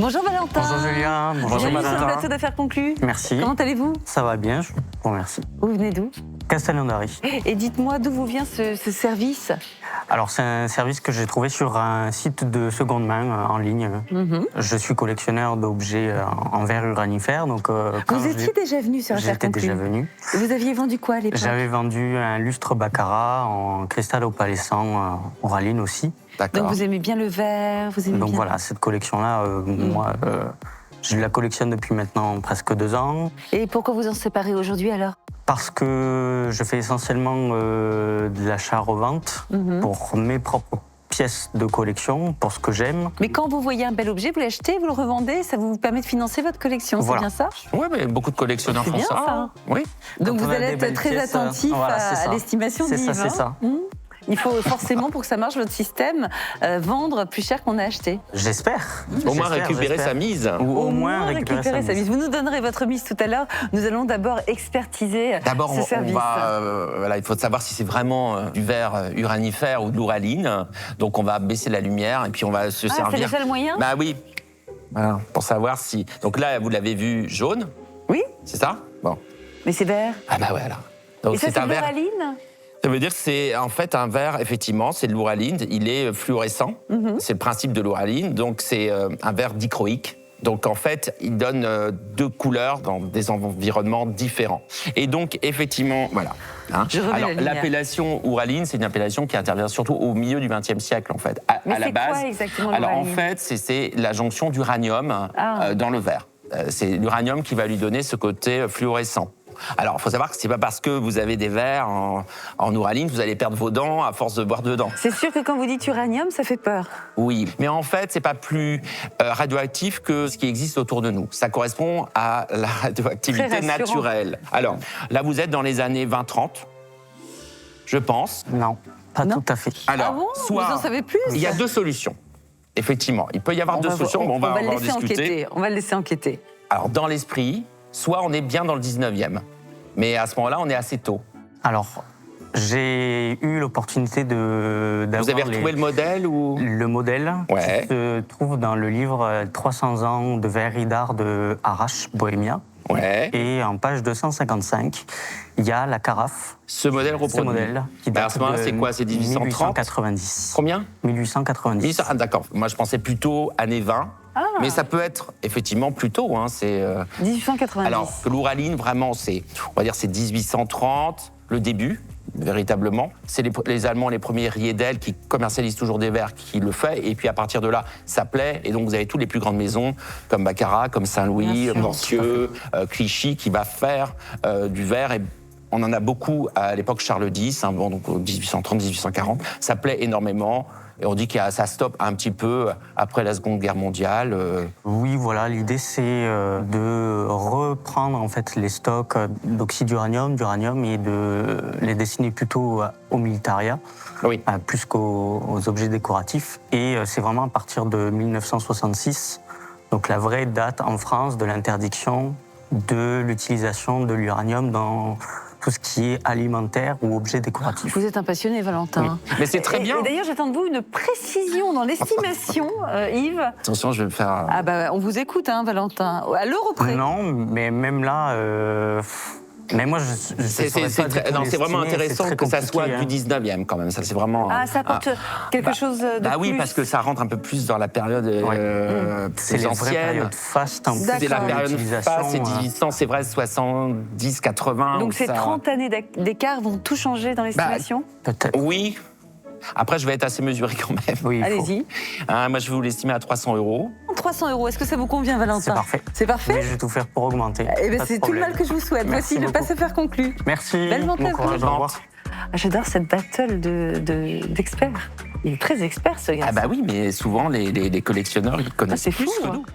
Bonjour Valentin. Bonjour Julia, bonjour Bienvenue sur le Valentin. plateau d'affaires conclues. Merci. Comment allez-vous? Ça va bien, je vous remercie. Vous venez d'où? Castellon-d'Ary. Et dites-moi d'où vous vient ce service? Alors c'est un service que j'ai trouvé sur un site de seconde main en ligne. Je suis collectionneur d'objets en verre uranifère. Donc, Vous étiez déjà venu sur Affaires J'étais conclues? déjà venu. Et vous aviez vendu quoi à l'époque? J'avais vendu un lustre baccarat en cristal opalescent, Oraline aussi. Donc vous aimez bien le verre, vous aimez Donc bien... voilà, cette collection-là, moi, je la collectionne depuis maintenant presque 2 ans. Et pourquoi vous en séparez aujourd'hui alors? Parce que je fais essentiellement de l'achat-revente pour mes propres pièces de collection, pour ce que j'aime. Mais quand vous voyez un bel objet, vous l'achetez, vous le revendez, ça vous permet de financer votre collection, Voilà. c'est bien ça? Oui, mais beaucoup de collectionneurs C'est font bien ça. ça. Oui. Donc Quand vous on a allez des être belles très pièces, attentif voilà, c'est à ça. l'estimation C'est d'Yves. ça, c'est ça. Il faut forcément, pour que ça marche, votre système, vendre plus cher qu'on a acheté. J'espère. Au moins J'espère, récupérer j'espère. sa mise. Ou au moins récupérer sa mise. Vous nous donnerez votre mise tout à l'heure. Nous allons d'abord expertiser D'abord, ce service. voilà, il faut savoir si c'est vraiment du verre uranifère ou de l'ouraline. Donc on va baisser la lumière et puis on va se C'est servir. le seul moyen? Bah oui. Voilà, pour savoir si. Donc là, vous l'avez vu jaune, Oui, c'est ça? Bon. mais c'est vert. Ah bah voilà. Donc Et ça, c'est un de verre. l'ouraline? Ça veut dire que c'est en fait un verre, effectivement, c'est de l'ouraline, il est fluorescent, c'est le principe de l'ouraline, donc c'est un verre dichroïque. Donc en fait, il donne 2 couleurs dans des environnements différents. Et donc effectivement, voilà. Hein. Je remets Alors la lumière. l'appellation ouraline, c'est une appellation qui intervient surtout au milieu du XXe siècle en fait. Mais À la c'est base. quoi exactement Alors en l'ouraline? fait, c'est la jonction d'uranium dans le verre. C'est l'uranium qui va lui donner ce côté fluorescent. Alors, il faut savoir que c'est pas parce que vous avez des verres en ouraline que vous allez perdre vos dents à force de boire dedans. C'est sûr que quand vous dites uranium, ça fait peur. Oui, mais en fait, c'est pas plus radioactif que ce qui existe autour de nous. Ça correspond à la radioactivité Très rassurant. naturelle. Alors, là, vous êtes dans les années 20-30, je pense. Non, pas Non. tout à fait. Alors, Ah bon? soit Vous en savez plus? il y a 2 solutions. Effectivement, il peut y avoir 2 solutions, mais on va le en laisser discuter. enquêter. On va le laisser enquêter. Alors, dans l'esprit, soit on est bien dans le 19e, mais à ce moment-là, on est assez tôt. Alors, j'ai eu l'opportunité d'avoir Vous avez retrouvé le modèle ou le modèle Ouais. qui se trouve dans le livre 300 ans de verre Idar de Arrache, Bohémia. Ouais. Et en page 255, il y a la carafe, Ce modèle ce reproduit. modèle, qui Bah, à date ce moment-là, de c'est quoi? C'est 1830? 1890. Combien? 1890. Ah, d'accord. Moi, je pensais plutôt années 20. Mais ça peut être effectivement plus tôt. Hein. C'est 1890. alors que l'ouraline, vraiment, on va dire, c'est 1830, le début, véritablement. C'est les Allemands, les premiers Riedel, qui commercialisent toujours des verres, qui le fait. Et puis à partir de là, ça plaît. Et donc vous avez toutes les plus grandes maisons, comme Baccarat, comme Saint-Louis, Bien sûr. Mortieux, Clichy, qui va faire du verre. Et on en a beaucoup à l'époque Charles X, hein, bon, donc 1830-1840. Ça plaît énormément. Et on dit que ça stoppe un petit peu après la Seconde Guerre mondiale. Oui, voilà, l'idée c'est de reprendre en fait les stocks d'oxyde d'uranium et de les destiner plutôt au militaria, Oui. plus qu'aux objets décoratifs. Et c'est vraiment à partir de 1966, donc la vraie date en France de l'interdiction de l'utilisation de l'uranium dans tout ce qui est alimentaire ou objet décoratif. Vous êtes un passionné, Valentin. Mais c'est très bien. Et d'ailleurs, j'attends de vous une précision dans l'estimation, Yves. Attention, je vais me faire. Ah bah, on vous écoute, hein, Valentin. À l'euro près. Non, mais même là, mais moi je C'est saurais pas du tout non, c'est vraiment l'estimer, intéressant c'est que très ça soit compliqué, du 19e quand même. Ça, c'est vraiment. Ah, ça apporte quelque chose de Bah oui, plus. parce que ça rentre un peu plus dans la période C'est plus les vraies ancienne. périodes fastes en plus. D'accord. C'est la période d'utilisation, faste, c'est 1800, c'est vrai, 70, 80. Donc où ces ça- 30 années d'écart vont tout changer dans l'estimation? Peut-être. Oui. Après, je vais être assez mesuré quand même. Oui, il faut. Allez-y. Hein, moi, je vais vous l'estimer à 300 €. 300 €, est-ce que ça vous convient, Valentin? C'est parfait. C'est parfait? Mais je vais tout faire pour augmenter. Eh bien, Pas de c'est tout le problème. mal que je vous souhaite. Merci Voici le beaucoup. Passe Affaires conclu. Merci. Belle vente à Bon vous. courage, au revoir. Ah, j'adore cette battle d'experts. Il est très expert, ce gars. Ah bah oui, mais souvent, les collectionneurs, ils connaissent c'est plus fou, que hein. nous.